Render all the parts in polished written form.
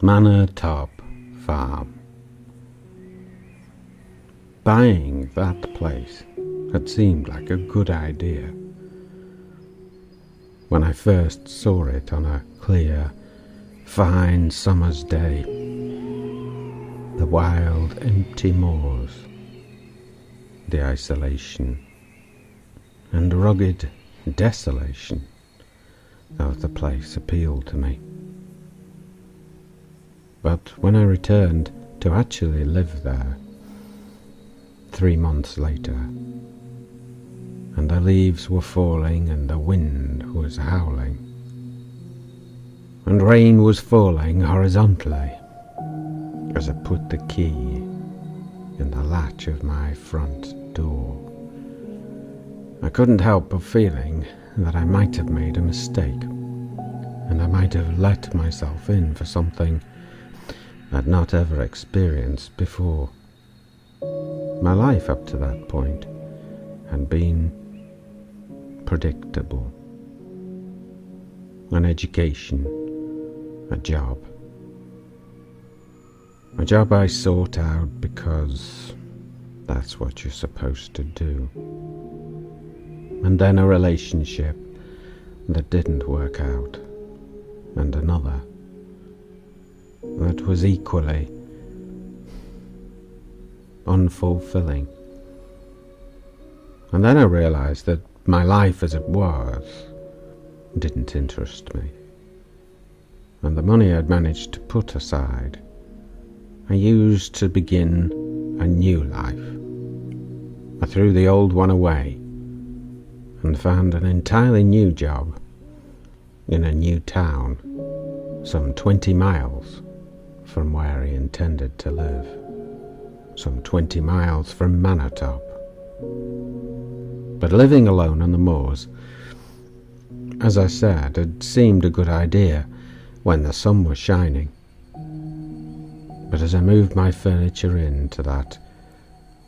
Mantop farm. Buying that place had seemed like a good idea when I first saw it on a clear, fine summer's day. The wild, empty moors, the isolation and rugged desolation of the place appealed to me. But when I returned to actually live there 3 months later, and the leaves were falling and the wind was howling, and rain was falling horizontally as I put the key in the latch of my front door, I couldn't help but feeling that I might have made a mistake, and I might have let myself in for something I'd not ever experienced before. My life up to that point had been predictable. An education, a job I sought out because that's what you're supposed to do. And then a relationship that didn't work out, and another that was equally unfulfilling. And then I realized that my life as it was didn't interest me, and the money I'd managed to put aside I used to begin a new life. I threw the old one away and found an entirely new job in a new town some 20 miles from where I intended to live, some 20 miles from Mantop. But living alone on the moors, as I said, had seemed a good idea when the sun was shining. But as I moved my furniture into that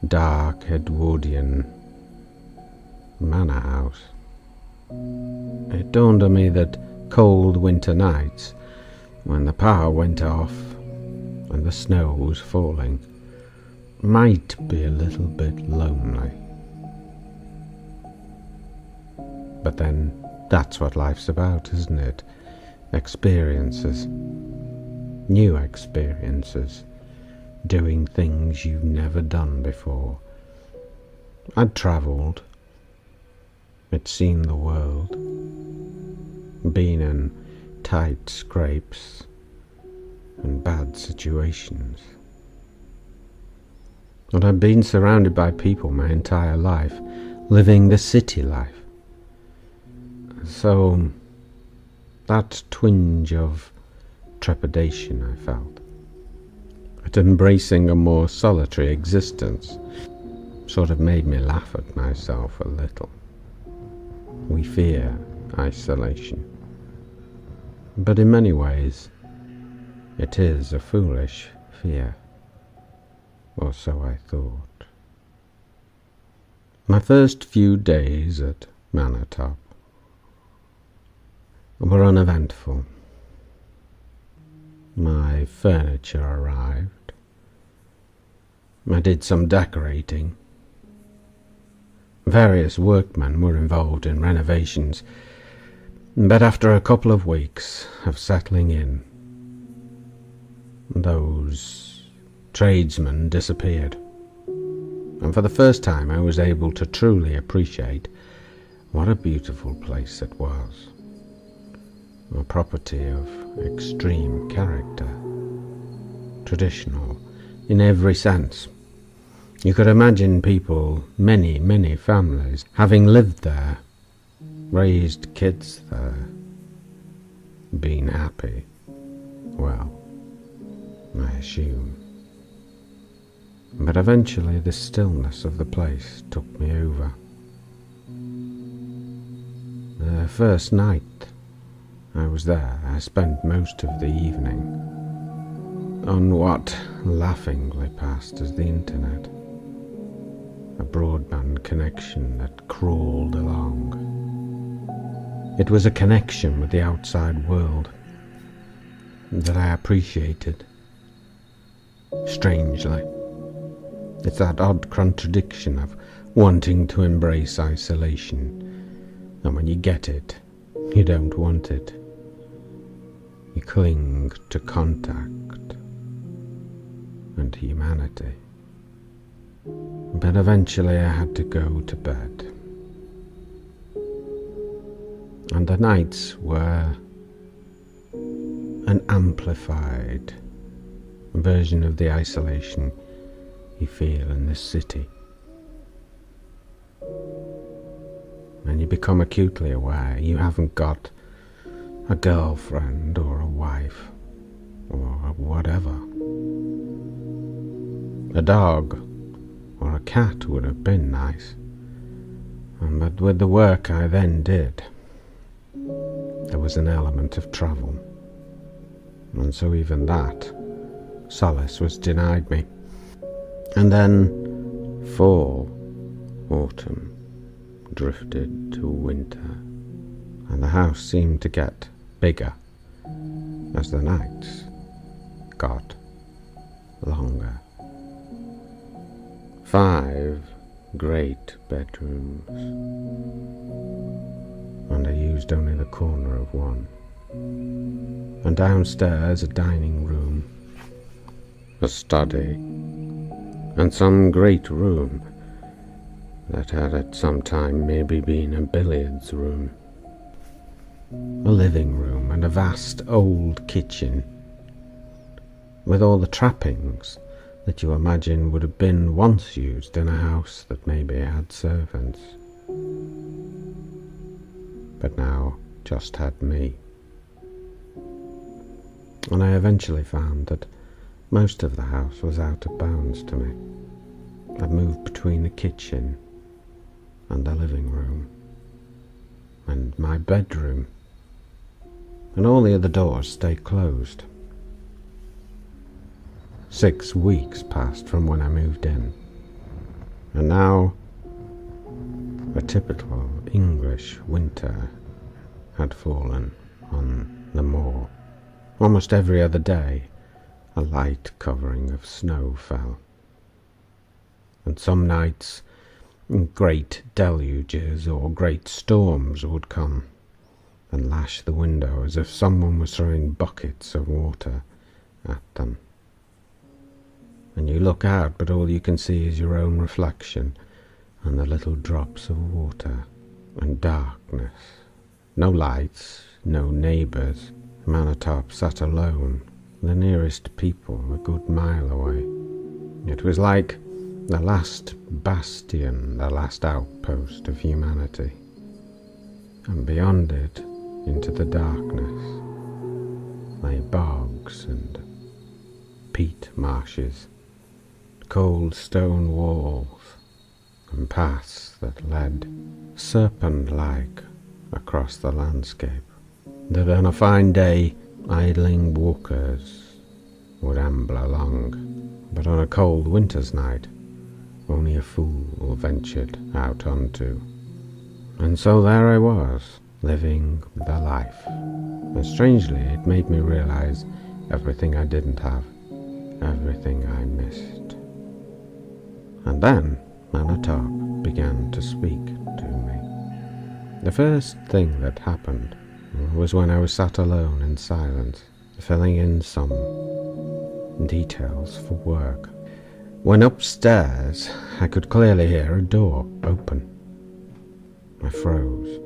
dark Edwardian manor house, it dawned on me that cold winter nights, when the power went off and the snow was falling, might be a little bit lonely. But then that's what life's about, isn't it? Experiences. New experiences. Doing things you've never done before. I'd travelled. I'd seen the world. Been in tight scrapes and bad situations. And I've been surrounded by people my entire life, living the city life. So that twinge of trepidation I felt at embracing a more solitary existence sort of made me laugh at myself a little. We fear isolation, but in many ways it is a foolish fear, or so I thought. My first few days at Mantop were uneventful. My furniture arrived. I did some decorating. Various workmen were involved in renovations, but after a couple of weeks of settling in, those tradesmen disappeared, and for the first time I was able to truly appreciate what a beautiful place it was. A property of extreme character, traditional in every sense. You could imagine people, many families, having lived there, raised kids there, been happy, well, I assume. But eventually the stillness of the place took me over. The first night I was there, I spent most of the evening on what laughingly passed as the internet, a broadband connection that crawled along. It was a connection with the outside world, that I appreciated. Strangely, it's that odd contradiction of wanting to embrace isolation, and when you get it, you don't want it. You cling to contact and humanity. But eventually I had to go to bed. And the nights were an amplified version of the isolation you feel in this city. And you become acutely aware you haven't got a girlfriend or a wife or whatever. A dog or a cat would have been nice, but with the work I then did, there was an element of travel, and so even that solace was denied me. And then fall, autumn, drifted to winter, and the house seemed to get bigger as the nights got longer. 5 great bedrooms, and I used only the corner of one. And downstairs a dining room, a study, and some great room that had at some time maybe been a billiards room, a living room, and a vast old kitchen with all the trappings that you imagine would have been once used in a house that maybe had servants, but now just had me. And I eventually found that most of the house was out of bounds to me. I moved between the kitchen and the living room and my bedroom, and all the other doors stayed closed. 6 weeks passed from when I moved in, and now a typical English winter had fallen on the moor. Almost every other day a light covering of snow fell, and some nights great deluges or great storms would come and lash the window as if someone was throwing buckets of water at them. And you look out, but all you can see is your own reflection and the little drops of water and darkness. No lights, no neighbours. Mantop sat alone, the nearest people a good mile away. It was like the last bastion, the last outpost of humanity. And beyond it, into the darkness, lay bogs and peat marshes, cold stone walls, and paths that led serpent-like across the landscape, that on a fine day idling walkers would amble along, but on a cold winter's night only a fool ventured out onto. And so there I was, living the life, and strangely it made me realize everything I didn't have, everything I missed. And then Mantop began to speak to me. The first thing that happened was when I was sat alone in silence, filling in some details for work. When upstairs I could clearly hear a door open. I froze,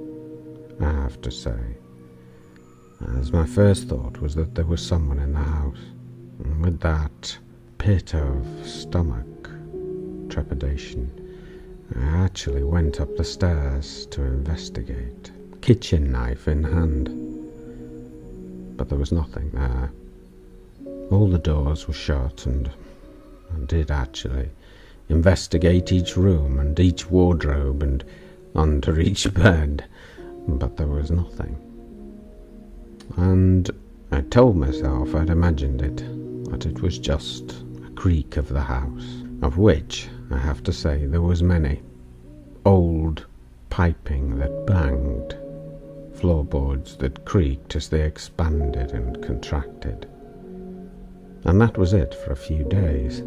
I have to say, as my first thought was that there was someone in the house, and with that pit of stomach trepidation, I actually went up the stairs to investigate, kitchen knife in hand. But there was nothing there. All the doors were shut, and I did actually investigate each room and each wardrobe and under each bed, but there was nothing. And I told myself I'd imagined it, that it was just a creak of the house, of which, I have to say, there was many. Old piping that banged, floorboards that creaked as they expanded and contracted, And that was it for a few days.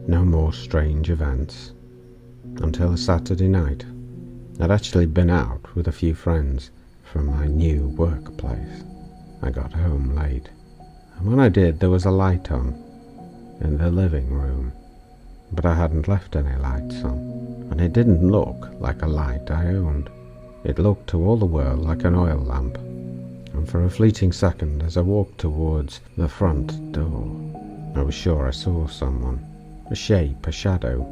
No more strange events. Until Saturday night. I'd actually been out with a few friends from my new workplace. I got home late, and when I did, there was a light on in the living room, but I hadn't left any lights on, and it didn't look like a light I owned. It looked to all the world like an oil lamp, and for a fleeting second, as I walked towards the front door, I was sure I saw someone, a shape, a shadow.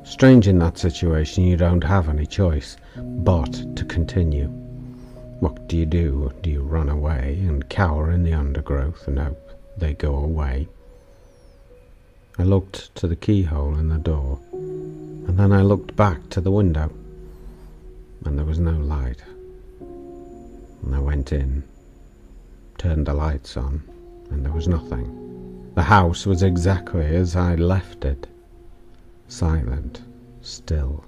Strange in that situation, you don't have any choice but to continue. What do? Do you run away and cower in the undergrowth and hope they go away? I looked to the keyhole in the door, and then I looked back to the window, and there was no light. And I went in, turned the lights on, and there was nothing. The house was exactly as I left it. Silent, still,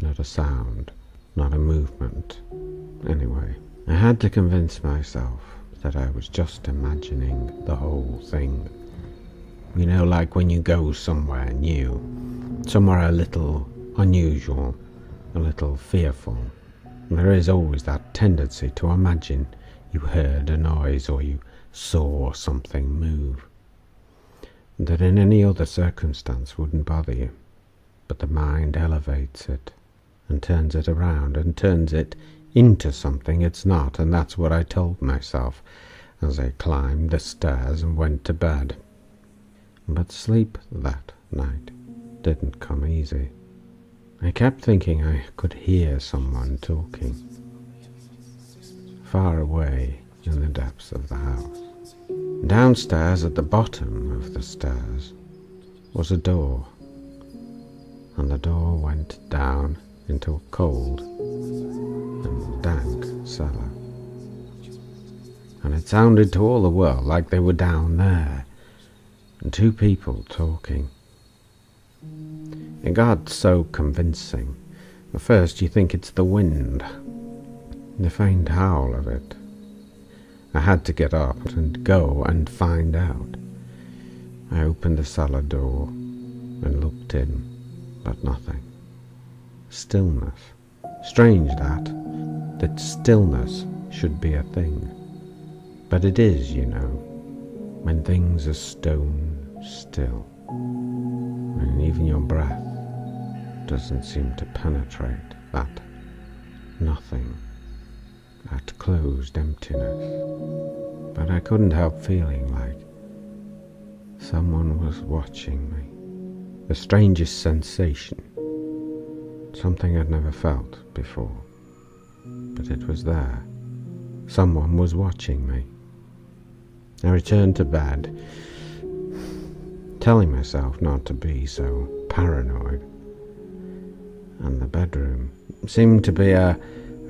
not a sound, not a movement. Anyway, I had to convince myself that I was just imagining the whole thing. You know, like when you go somewhere new, somewhere a little unusual, a little fearful. There is always that tendency to imagine you heard a noise or you saw something move that in any other circumstance wouldn't bother you. But the mind elevates it and turns it around and turns it into something it's not, and that's what I told myself as I climbed the stairs and went to bed. But sleep that night didn't come easy. I kept thinking I could hear someone talking far away in the depths of the house. Downstairs at the bottom of the stairs was a door, and the door went down into a cold and dank cellar. And it sounded to all the world like they were down there, and two people talking. It got so convincing. At first you think it's the wind, the faint howl of it. I had to get up and go and find out. I opened the cellar door and looked in, but nothing. Stillness. Strange that stillness should be a thing. But it is, you know, when things are stone still, and even your breath doesn't seem to penetrate that nothing, that closed emptiness. But I couldn't help feeling like someone was watching me. The strangest sensation, something I'd never felt before. But it was there. Someone was watching me. I returned to bed, telling myself not to be so paranoid. And the bedroom seemed to be a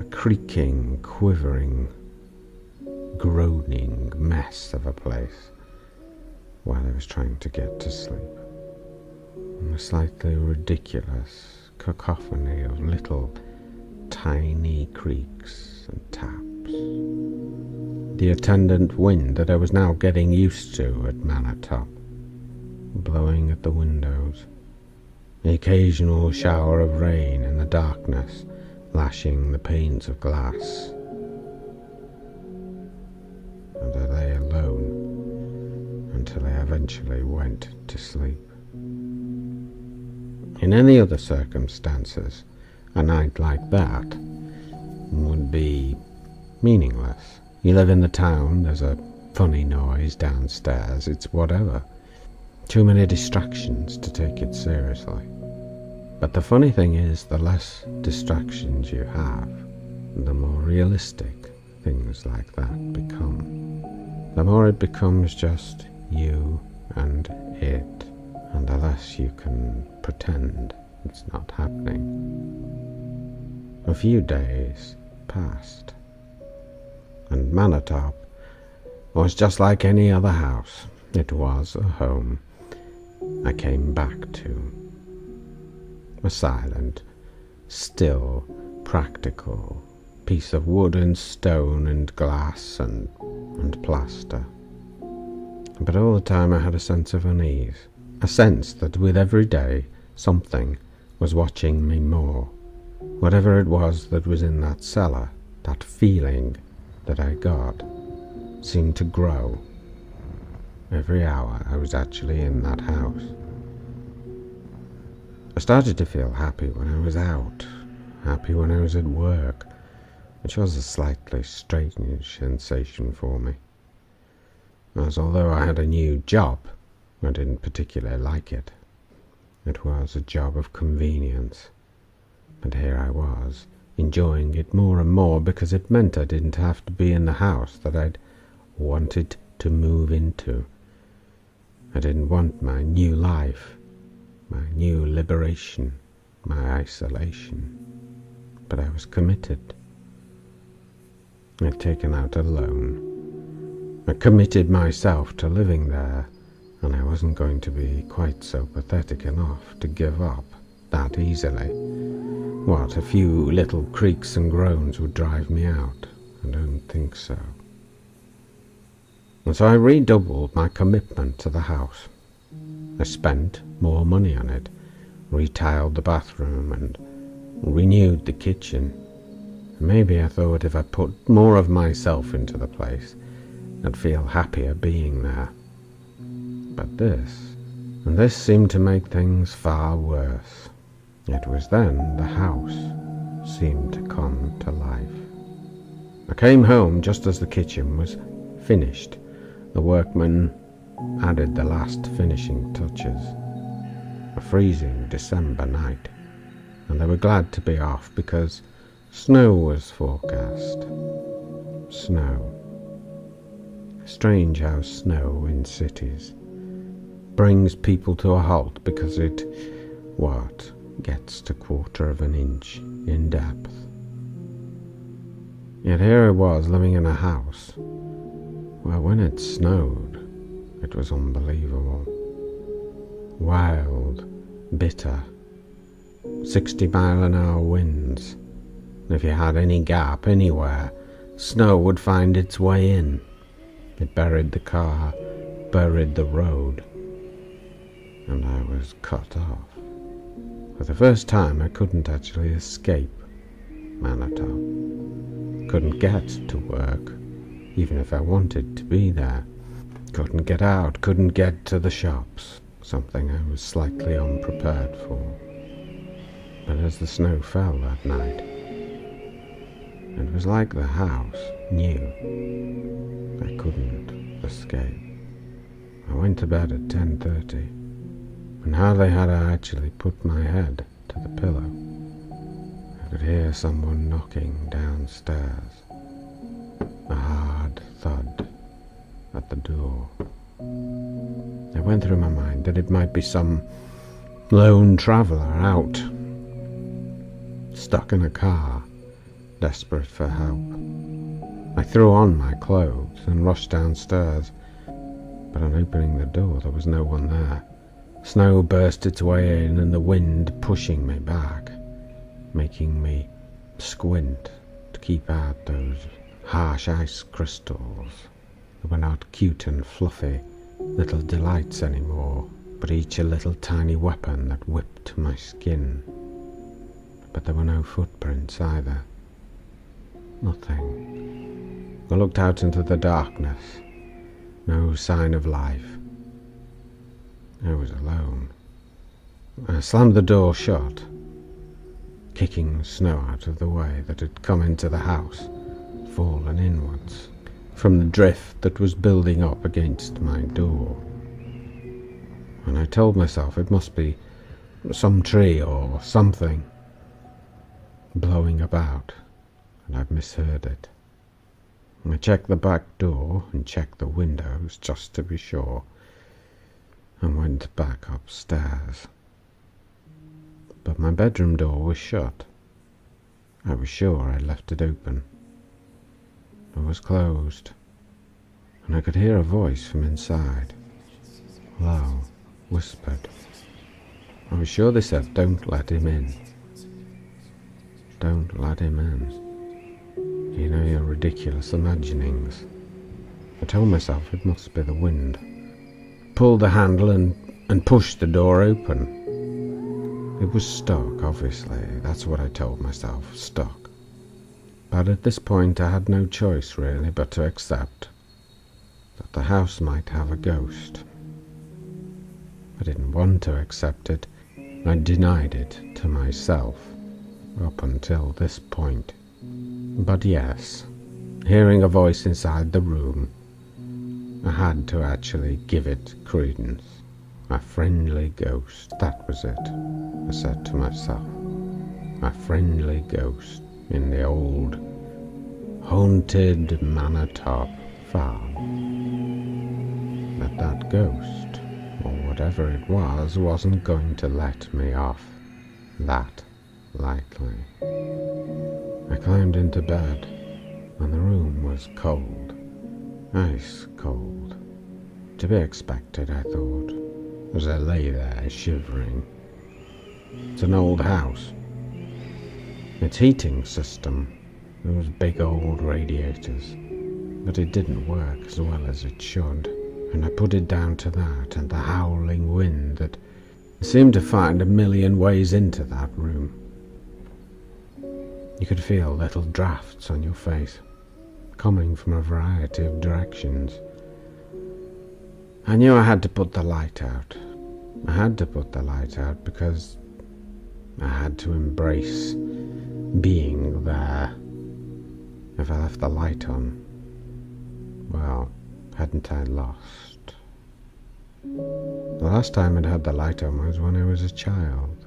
creaking, quivering, groaning mess of a place while I was trying to get to sleep. A slightly ridiculous cacophony of little tiny creaks and taps. The attendant wind that I was now getting used to at Mantop, blowing at the windows. The occasional shower of rain in the darkness, lashing the panes of glass. And I lay alone until I eventually went to sleep. In any other circumstances, a night like that would be meaningless. You live in the town, there's a funny noise downstairs, it's whatever. Too many distractions to take it seriously. But the funny thing is, the less distractions you have, the more realistic things like that become. The more it becomes just you and it, and the less you can pretend it's not happening. A few days passed, and Mantop was just like any other house. It was a home I came back to. A silent, still, practical piece of wood and stone and glass and plaster. But all the time I had a sense of unease, a sense that with every day something was watching me more. Whatever it was that was in that cellar, that feeling that I got, seemed to grow. Every hour I was actually in that house. I started to feel happy when I was out, happy when I was at work, which was a slightly strange sensation for me, as although I had a new job, I didn't particularly like it. It was a job of convenience, and here I was, enjoying it more and more because it meant I didn't have to be in the house that I'd wanted to move into. I didn't want my new life, my new liberation, my isolation, but I was committed. I'd taken out a loan. I committed myself to living there, and I wasn't going to be quite so pathetic enough to give up that easily. What, a few little creaks and groans would drive me out? I don't think so. And so I redoubled my commitment to the house. I spent more money on it, retiled the bathroom and renewed the kitchen. Maybe I thought if I put more of myself into the place, I'd feel happier being there. But this seemed to make things far worse. It was then the house seemed to come to life. I came home just as the kitchen was finished. The workmen added the last finishing touches. A freezing December night, and they were glad to be off because snow was forecast. Snow. Strange how snow in cities brings people to a halt because it, gets to 1/4 of an inch in depth. Yet here I was living in a house where when it snowed, it was unbelievable. Wild, bitter, 60-mile-an-hour winds. If you had any gap anywhere, snow would find its way in. It buried the car, buried the road, and I was cut off. For the first time I couldn't actually escape Mantop. Couldn't get to work, even if I wanted to be there. Couldn't get out, couldn't get to the shops, something I was slightly unprepared for. But as the snow fell that night, it was like the house knew I couldn't escape. I went to bed at 10:30, and hardly had I actually put my head to the pillow, I could hear someone knocking downstairs. A hard thud at the door. It went through my mind that it might be some lone traveller out, stuck in a car, desperate for help. I threw on my clothes and rushed downstairs, but on opening the door there was no one there. Snow burst its way in and the wind pushing me back, making me squint to keep out those harsh ice crystals. They were not cute and fluffy little delights anymore, but each a little tiny weapon that whipped my skin. But there were no footprints either. Nothing. I looked out into the darkness. No sign of life. I was alone. I slammed the door shut, kicking snow out of the way that had come into the house, fallen inwards from the drift that was building up against my door. And I told myself it must be some tree or something blowing about, and I've misheard it. I checked the back door and checked the windows just to be sure, and went back upstairs. But my bedroom door was shut. I was sure I'd left it open. It was closed, and I could hear a voice from inside, low, whispered. I was sure they said, "Don't let him in. Don't let him in. You know your ridiculous imaginings." I told myself it must be the wind, pulled the handle and pushed the door open. It was stuck, obviously. That's what I told myself, stuck. But at this point I had no choice really but to accept that the house might have a ghost. I didn't want to accept it. I denied it to myself up until this point. But yes, hearing a voice inside the room, I had to actually give it credence. A friendly ghost, that was it, I said to myself. A friendly ghost in the old, haunted Mantop farm. But that ghost, or whatever it was, wasn't going to let me off that lightly. I climbed into bed, and the room was cold, ice cold. To be expected, I thought, as I lay there shivering. It's an old house. Its heating system, those big old radiators, but it didn't work as well as it should, and I put it down to that and the howling wind that seemed to find a million ways into that room. You could feel little drafts on your face, coming from a variety of directions. I knew I had to put the light out. I had to put the light out because I had to embrace being there. If I left the light on, well, hadn't I lost? The last time I'd had the light on was when I was a child.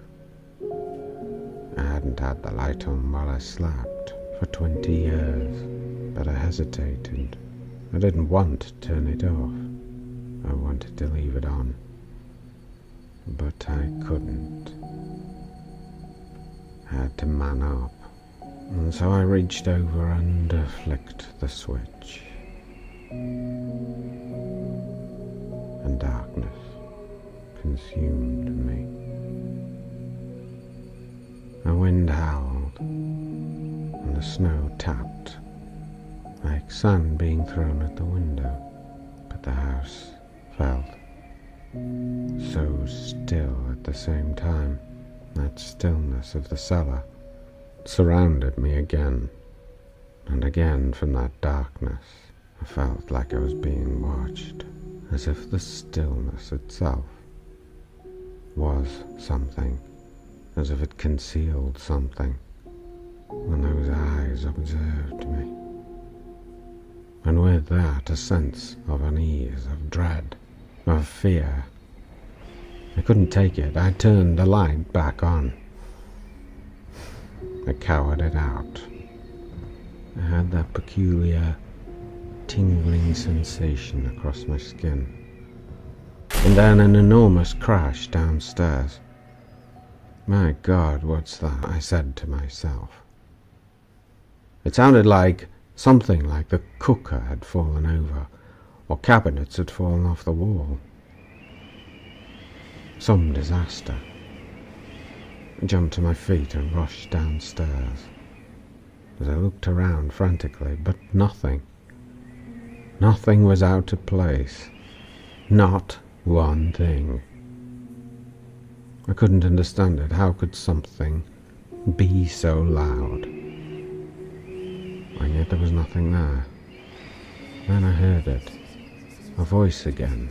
I hadn't had the light on while I slept for 20 years, but I hesitated. I didn't want to turn it off. I wanted to leave it on, but I couldn't. I had to man up, and so I reached over and flicked the switch. And darkness consumed me. The wind howled, and the snow tapped, like sand being thrown at the window, but the house felt so still at the same time. That stillness of the cellar surrounded me again, and again from that darkness I felt like I was being watched, as if the stillness itself was something, as if it concealed something, when those eyes observed me. And with that a sense of unease, of dread, of fear. I couldn't take it. I turned the light back on. I cowered it out. I had that peculiar tingling sensation across my skin. And then an enormous crash downstairs. My God, what's that? I said to myself. It sounded like something like the cooker had fallen over, or cabinets had fallen off the wall. Some disaster. I jumped to my feet and rushed downstairs. As I looked around frantically, but nothing. Nothing was out of place. Not one thing. I couldn't understand it. How could something be so loud? And yet there was nothing there. Then I heard it. A voice again.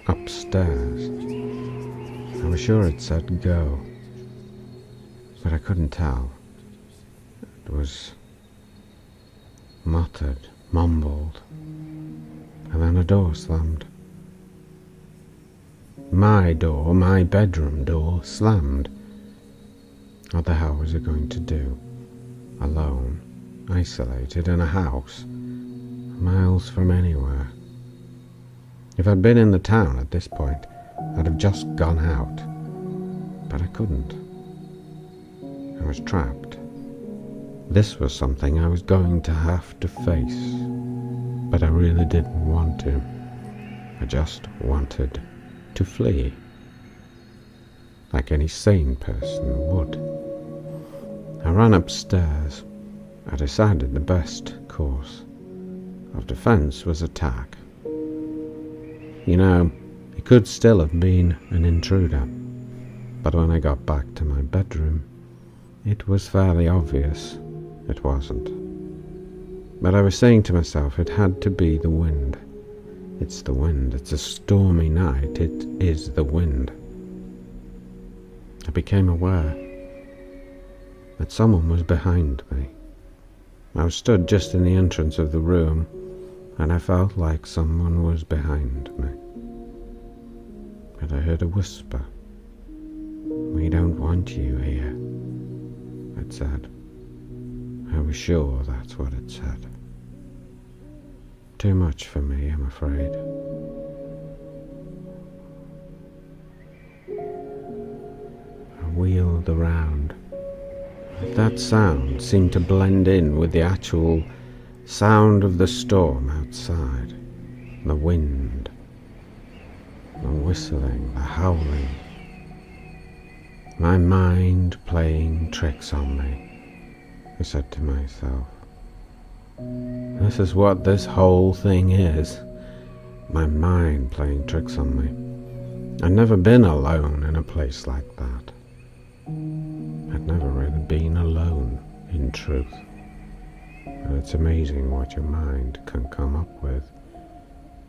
Upstairs. I was sure it said go, but I couldn't tell. It was muttered, mumbled, and then a door slammed. My door, my bedroom door, slammed. What the hell was it going to do? Alone, isolated in a house, miles from anywhere. If I'd been in the town at this point, I'd have just gone out. But I couldn't. I was trapped. This was something I was going to have to face. But I really didn't want to. I just wanted to flee. Like any sane person would. I ran upstairs. I decided the best course of defense was attack. You know, It could still have been an intruder, but when I got back to my bedroom, it was fairly obvious it wasn't. But I was saying to myself, it had to be the wind. It's the wind. It's a stormy night. It is the wind. I became aware that someone was behind me. I was stood just in the entrance of the room, and I felt like someone was behind me. But I heard a whisper. "We don't want you here," it said. I was sure that's what it said. Too much for me, I'm afraid. I wheeled around. That sound seemed to blend in with the actual sound of the storm outside. The wind, the whistling, the howling. My mind playing tricks on me, I said to myself. This is what this whole thing is. My mind playing tricks on me. I'd never been alone in a place like that. I'd never really been alone, in truth. And it's amazing what your mind can come up with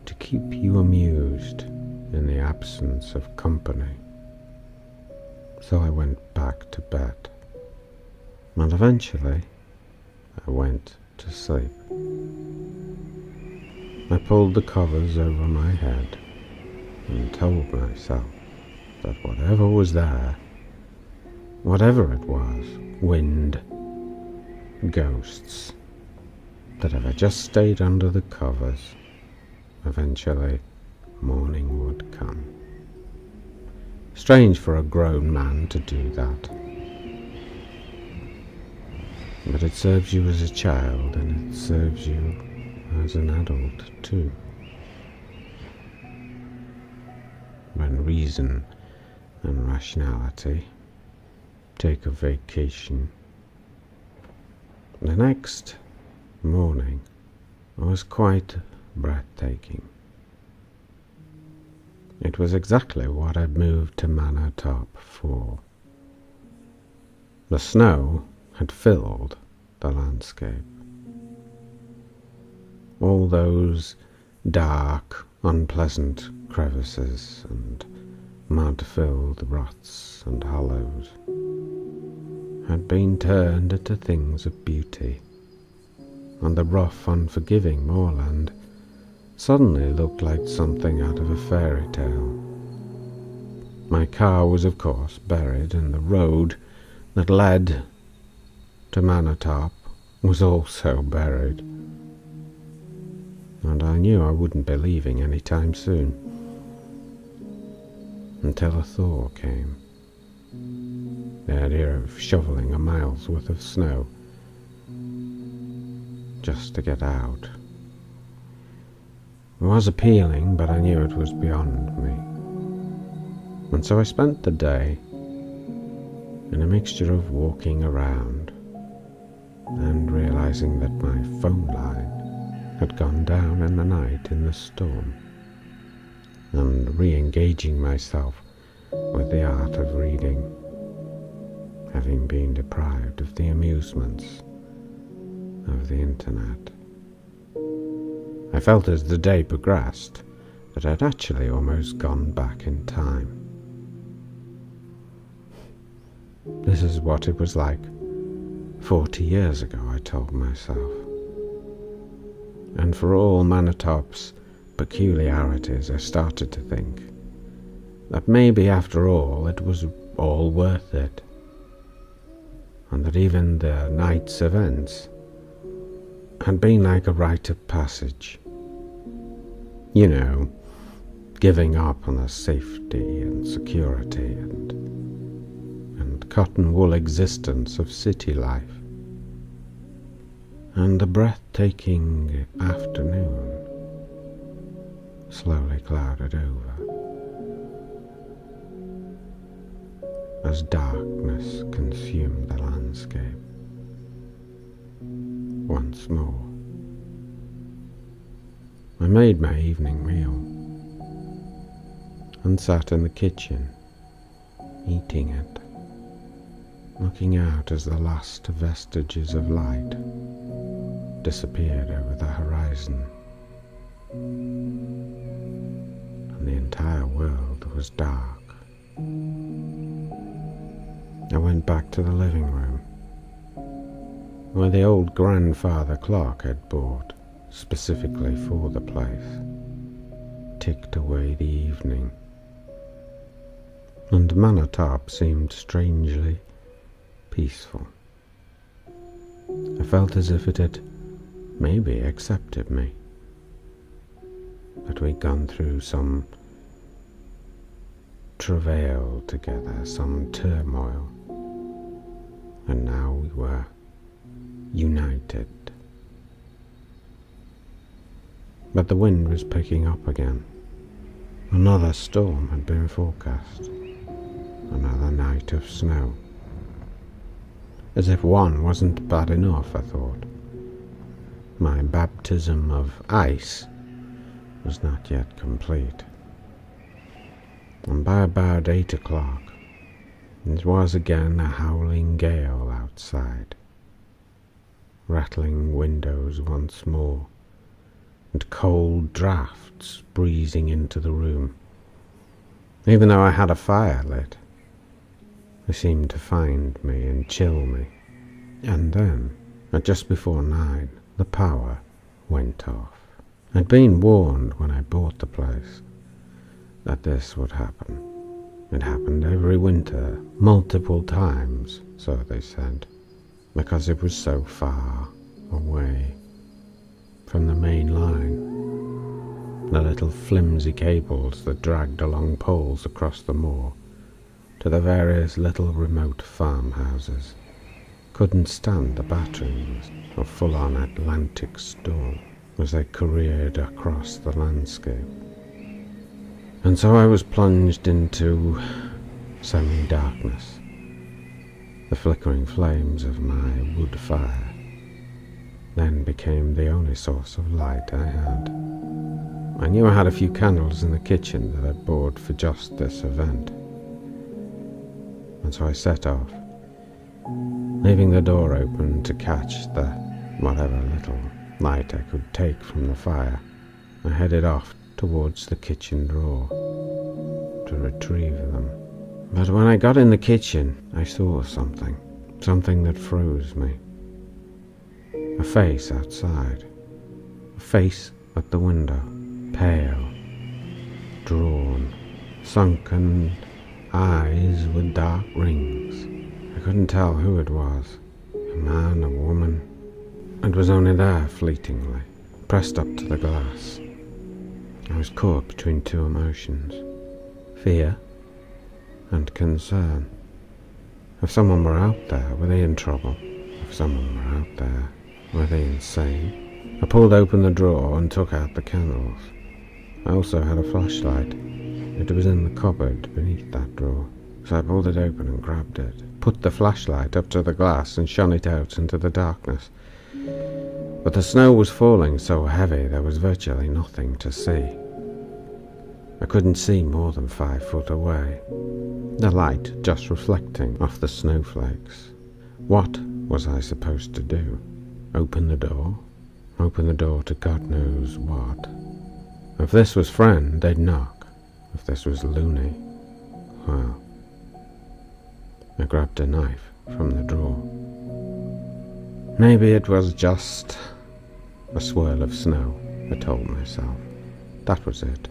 to keep you amused in the absence of company. So I went back to bed, and eventually I went to sleep. I pulled the covers over my head and told myself that whatever was there, whatever it was, wind, ghosts, that if I just stayed under the covers, eventually morning would come. Strange for a grown man to do that. But it serves you as a child, and it serves you as an adult too. When reason and rationality take a vacation. The next morning was quite breathtaking. It was exactly what I'd moved to Mantop for. The snow had filled the landscape. All those dark, unpleasant crevices and mud-filled ruts and hollows had been turned into things of beauty, and the rough, unforgiving moorland suddenly looked like something out of a fairy tale. My car was, of course, buried, and the road that led to Mantop was also buried. And I knew I wouldn't be leaving any time soon, until a thaw came. The idea of shoveling a mile's worth of snow just to get out. It was appealing, but I knew it was beyond me. And so I spent the day in a mixture of walking around and realizing that my phone line had gone down in the night in the storm, and re-engaging myself with the art of reading, having been deprived of the amusements of the internet. I felt as the day progressed that I'd actually almost gone back in time. This is what it was like 40 years ago, I told myself. And for all Mantop's peculiarities, I started to think that maybe after all it was all worth it, and that even the night's events had been like a rite of passage. You know, giving up on the safety and security and cotton wool existence of city life, and the breathtaking afternoon slowly clouded over as darkness consumed the landscape once more. I made my evening meal. and sat in the kitchen, eating it, looking out as the last vestiges of light disappeared over the horizon, and the entire world was dark. I went back to the living room, where the old grandfather clock I'd bought specifically for the place ticked away the evening, and Mantop seemed strangely peaceful. I felt as if it had maybe accepted me, that we'd gone through some travail together, some turmoil, and now we were united. But the wind was picking up again. Another storm had been forecast. Another night of snow. As if one wasn't bad enough, I thought. My baptism of ice was not yet complete. And by about 8 o'clock, it was again a howling gale outside, rattling windows once more, and cold draughts breezing into the room. Even though I had a fire lit, they seemed to find me and chill me. And then, at just before 9, the power went off. I'd been warned when I bought the place that this would happen. It happened every winter, multiple times, so they said, because it was so far away from the main line. The little flimsy cables that dragged along poles across the moor to the various little remote farmhouses couldn't stand the batterings of full-on Atlantic storm as they careered across the landscape. And so I was plunged into semi-darkness. The flickering flames of my wood fire then became the only source of light I had. I knew I had a few candles in the kitchen that I'd bought for just this event, and so I set off, leaving the door open to catch the whatever little light I could take from the fire. I headed off towards the kitchen drawer to retrieve them. But when I got in the kitchen, I saw something that froze me. A face outside, a face at the window, pale, drawn, sunken eyes with dark rings. I couldn't tell who it was, a man, a woman. It was only there fleetingly, pressed up to the glass. I was caught between two emotions, fear and concern. If someone were out there, were they in trouble? If someone were out there, were they insane? I pulled open the drawer and took out the candles. I also had a flashlight. It was in the cupboard beneath that drawer, so I pulled it open and grabbed it, put the flashlight up to the glass and shone it out into the darkness. But the snow was falling so heavy there was virtually nothing to see. I couldn't see more than 5 foot away, the light just reflecting off the snowflakes. What was I supposed to do? Open the door? Open the door to God knows what. If this was friend, they'd knock. If this was loony, well, I grabbed a knife from the drawer. Maybe it was just a swirl of snow, I told myself. That was it.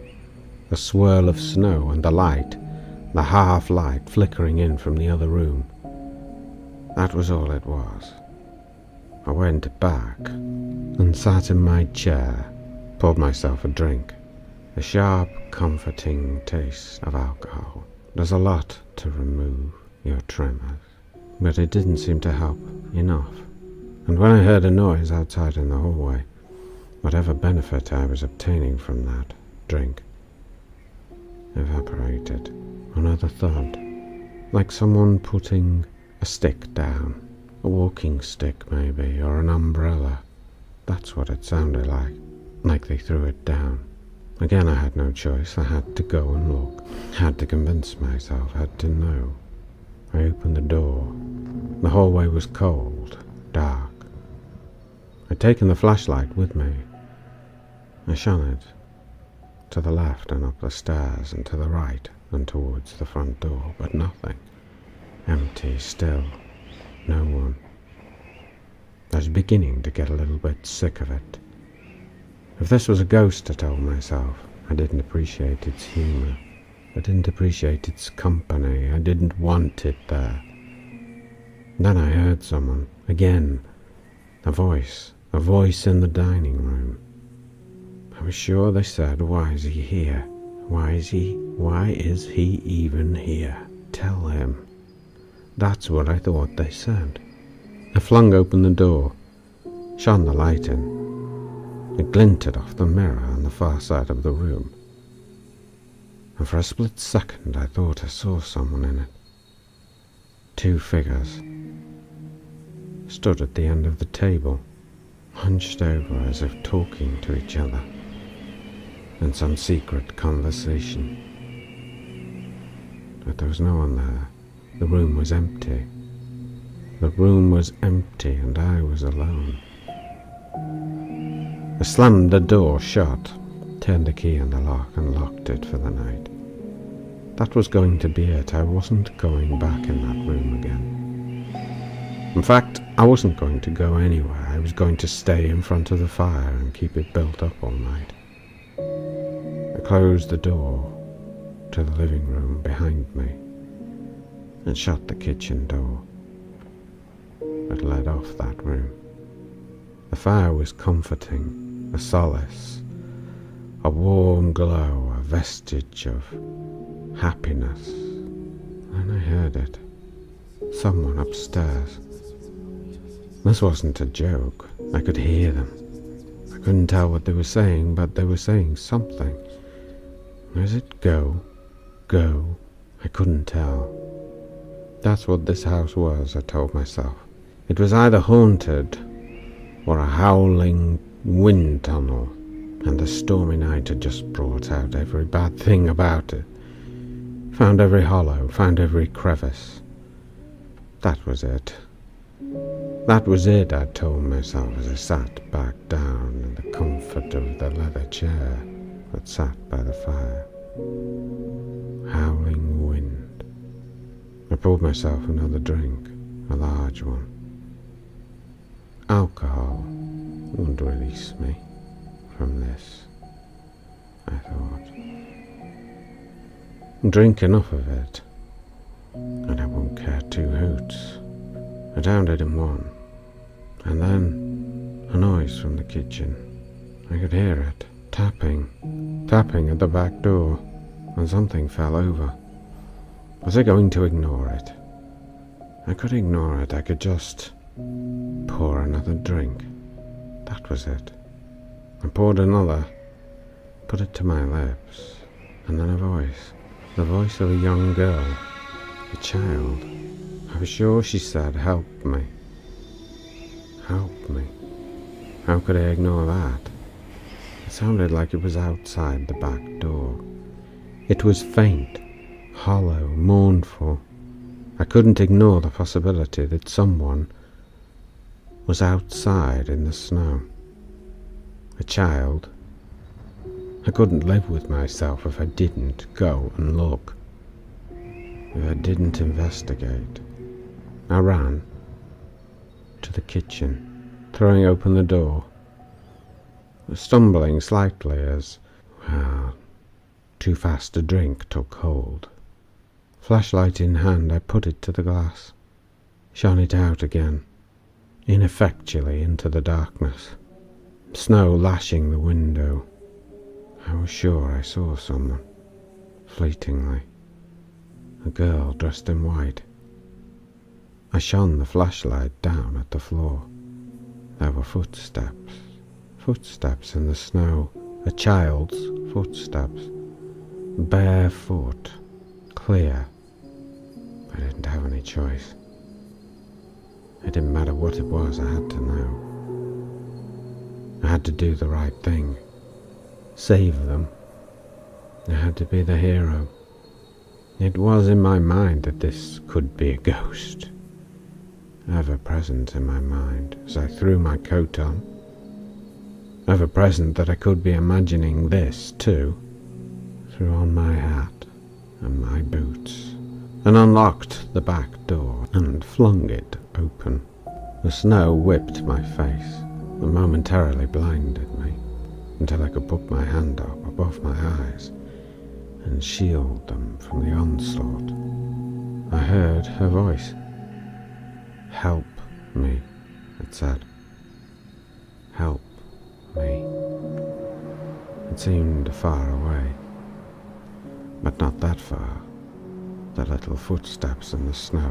A swirl of snow and the light, the half-light flickering in from the other room. That was all it was. I went back and sat in my chair, poured myself a drink. A sharp, comforting taste of alcohol does a lot to remove your tremors, but it didn't seem to help enough. And when I heard a noise outside in the hallway, whatever benefit I was obtaining from that drink evaporated. Another thud, like someone putting a stick down, a walking stick maybe, or an umbrella. That's what it sounded like they threw it down. Again I had no choice. I had to go and look. Had to convince myself, had to know. I opened the door. The hallway was cold, dark. I'd taken the flashlight with me. I shone it to the left and up the stairs, and to the right and towards the front door, but nothing. Empty, still. No one. I was beginning to get a little bit sick of it. If this was a ghost, I told myself, I didn't appreciate its humour. I didn't appreciate its company. I didn't want it there. Then I heard someone, again, a voice in the dining room. I was sure they said, "Why is he here? Why is he even here? Tell him." That's what I thought they said. I flung open the door, shone the light in. It glinted off the mirror on the far side of the room, and for a split second I thought I saw someone in it. Two figures stood at the end of the table, hunched over as if talking to each other in some secret conversation. But there was no one there. The room was empty. The room was empty, and I was alone. I slammed the door shut, turned the key in the lock, and locked it for the night. That was going to be it. I wasn't going back in that room again. In fact, I wasn't going to go anywhere. I was going to stay in front of the fire and keep it built up all night. I closed the door to the living room behind me and shut the kitchen door that led off that room. The fire was comforting, a solace, a warm glow, a vestige of happiness. Then I heard it. Someone upstairs. This wasn't a joke. I could hear them. I couldn't tell what they were saying, but they were saying something. Was it go? Go? I couldn't tell. That's what this house was, I told myself. It was either haunted or a howling wind tunnel, and the stormy night had just brought out every bad thing about it. Found every hollow, found every crevice. That was it. That was it, I told myself as I sat back down in the comfort of the leather chair that sat by the fire. Howling wind. I poured myself another drink, a large one. Alcohol would release me from this, I thought. Drink enough of it, and I won't care two hoots. I downed it in one, and then a noise from the kitchen. I could hear it, tapping at the back door, and something fell over. Was I going to ignore it? I could ignore it. I could just pour another drink. That was it. I poured another, put it to my lips, and then a voice. The voice of a young girl, a child. I was sure she said, "Help me. Help me." How could I ignore that? It sounded like it was outside the back door. It was faint, hollow, mournful. I couldn't ignore the possibility that someone was outside in the snow. A child. I couldn't live with myself if I didn't go and look, if I didn't investigate. I ran to the kitchen, throwing open the door, stumbling slightly as, too fast a drink took hold. Flashlight in hand, I put it to the glass, shone it out again, ineffectually into the darkness. Snow lashing the window. I was sure I saw someone, fleetingly. A girl dressed in white. I shone the flashlight down at the floor. There were footsteps. Footsteps in the snow. A child's footsteps. Barefoot. Clear. I didn't have any choice. It didn't matter what it was, I had to know. I had to do the right thing. Save them, I had to be the hero. It was in my mind that this could be a ghost, ever present in my mind as I threw my coat on, ever present that I could be imagining this too. Threw on my hat and my boots and unlocked the back door and flung it open. The snow whipped my face and momentarily blinded me until I could put my hand up above my eyes and shield them from the onslaught. I heard her voice. "Help me," it said. "Help me." It seemed far away, but not that far. The little footsteps in the snow,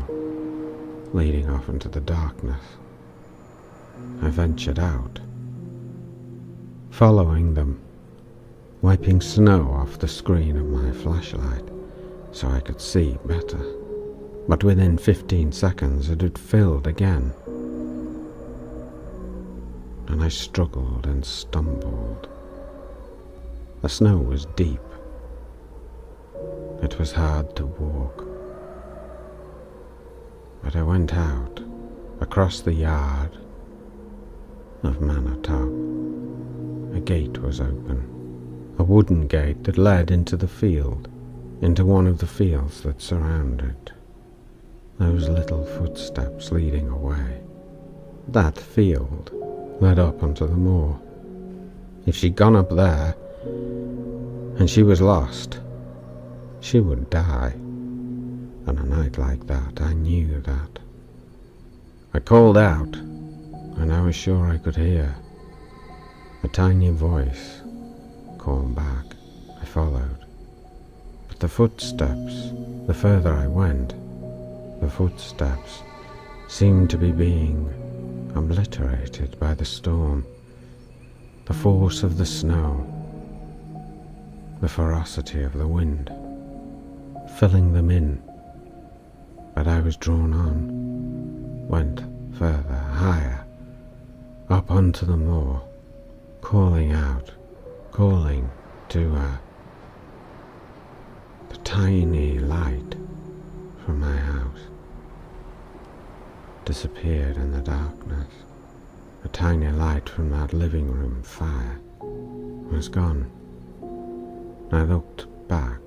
leading off into the darkness. I ventured out, following them, wiping snow off the screen of my flashlight so I could see better. But within 15 seconds it had filled again, and I struggled and stumbled. The snow was deep. It was hard to walk. But I went out, across the yard of Mantop. A gate was open, a wooden gate that led into the field, into one of the fields that surrounded. Those little footsteps leading away. That field led up onto the moor. If she'd gone up there, and she was lost, she would die. On a night like that, I knew that. I called out, and I was sure I could hear a tiny voice call back. I followed. But the footsteps, the further I went, the footsteps seemed to be being obliterated by the storm, the force of the snow, the ferocity of the wind, filling them in. But I was drawn on, went further, higher, up onto the moor, calling out, calling to her. The tiny light from my house disappeared in the darkness. The tiny light from that living room fire was gone. I looked back,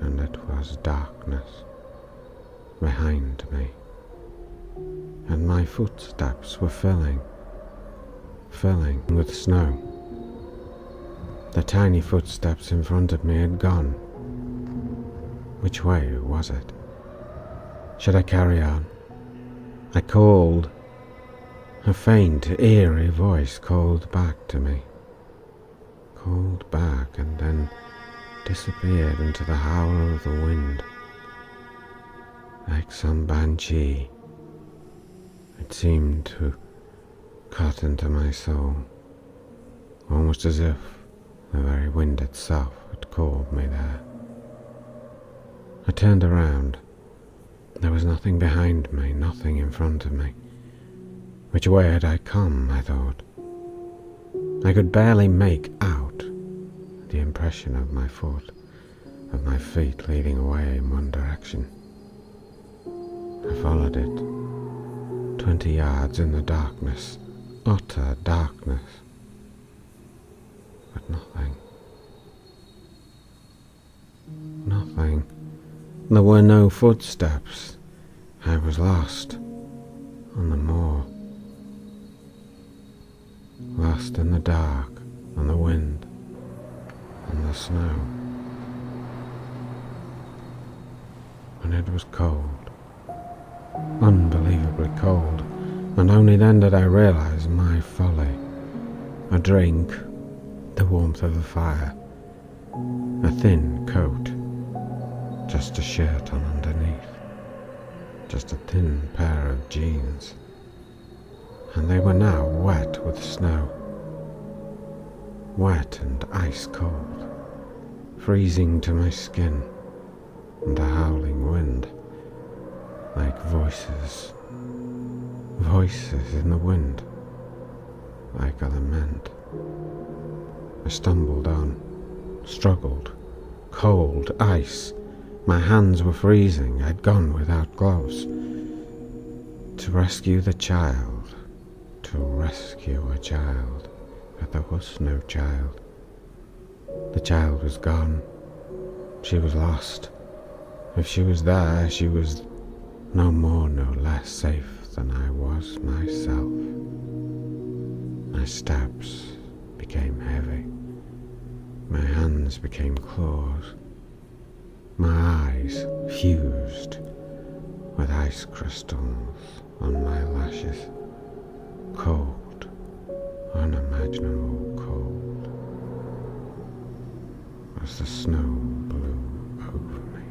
and it was darkness behind me, and my footsteps were filling with snow. The tiny footsteps in front of me had gone. Which way was it? Should I carry on? I called. A faint, eerie voice called back to me. Called back and then disappeared into the howl of the wind. Like some banshee, it seemed to cut into my soul, almost as if the very wind itself had called me there. I turned around. There was nothing behind me, nothing in front of me. Which way had I come, I thought. I could barely make out the impression of my foot, of my feet leading away in one direction. I followed it, 20 yards in the darkness, utter darkness, but nothing. Nothing. There were no footsteps. I was lost on the moor, lost in the dark, on the wind, on the snow. And it was cold, unbelievably cold, and only then did I realize my folly. A drink, the warmth of the fire, a thin coat, just a shirt on underneath, just a thin pair of jeans, and they were now wet with snow, wet and ice cold, freezing to my skin, and a howling wind, like voices in the wind, like a lament. I stumbled on, struggled, cold ice. My hands were freezing. I'd gone without gloves. To rescue the child. To rescue a child. But there was no child. The child was gone. She was lost. If she was there, she was no more, no less safe than I was myself. My steps became heavy. My hands became claws. My eyes fused with ice crystals on my lashes. Cold, unimaginable cold, as the snow blew over me.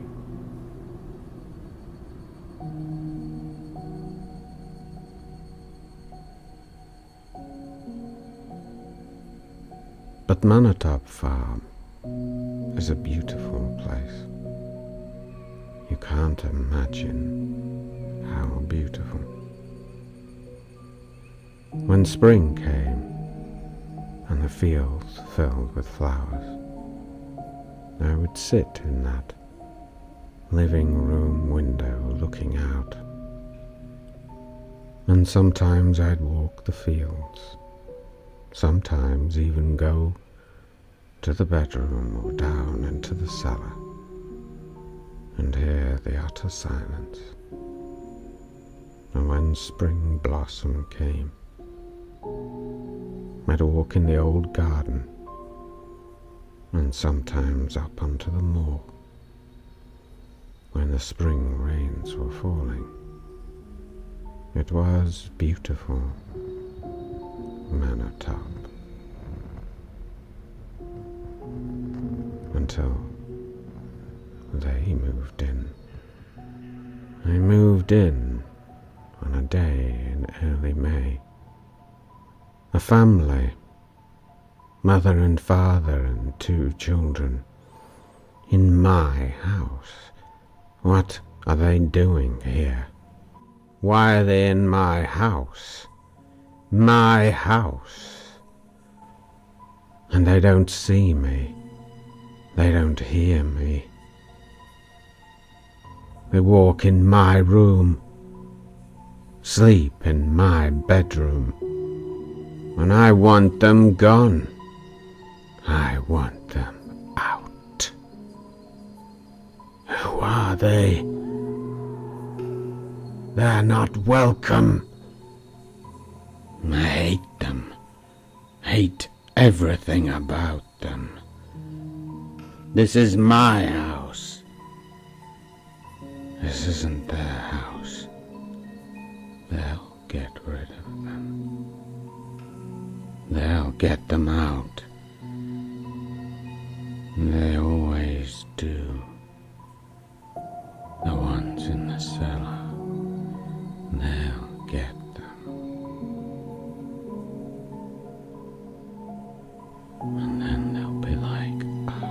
But Mantop Farm is a beautiful place. You can't imagine how beautiful. When spring came and the fields filled with flowers, I would sit in that living room window looking out, and sometimes I'd walk the fields, sometimes even go to the bedroom or down into the cellar and hear the utter silence. And when spring blossom came, I'd walk in the old garden and sometimes up onto the moor when the spring rains were falling. It was beautiful, Mantop, until they moved in. I moved in on a day in early May. A family, mother and father and 2 children, in my house. What are they doing here? Why are they in my house? My house. And they don't see me. They don't hear me. They walk in my room, sleep in my bedroom, and I want them gone. I want them out. Who are they? They're not welcome. I hate them. Hate everything about them. This is my house. This isn't their house. They'll get rid of them. They'll get them out. They always do. The ones in the cellar. They'll get them. And then they'll be like us.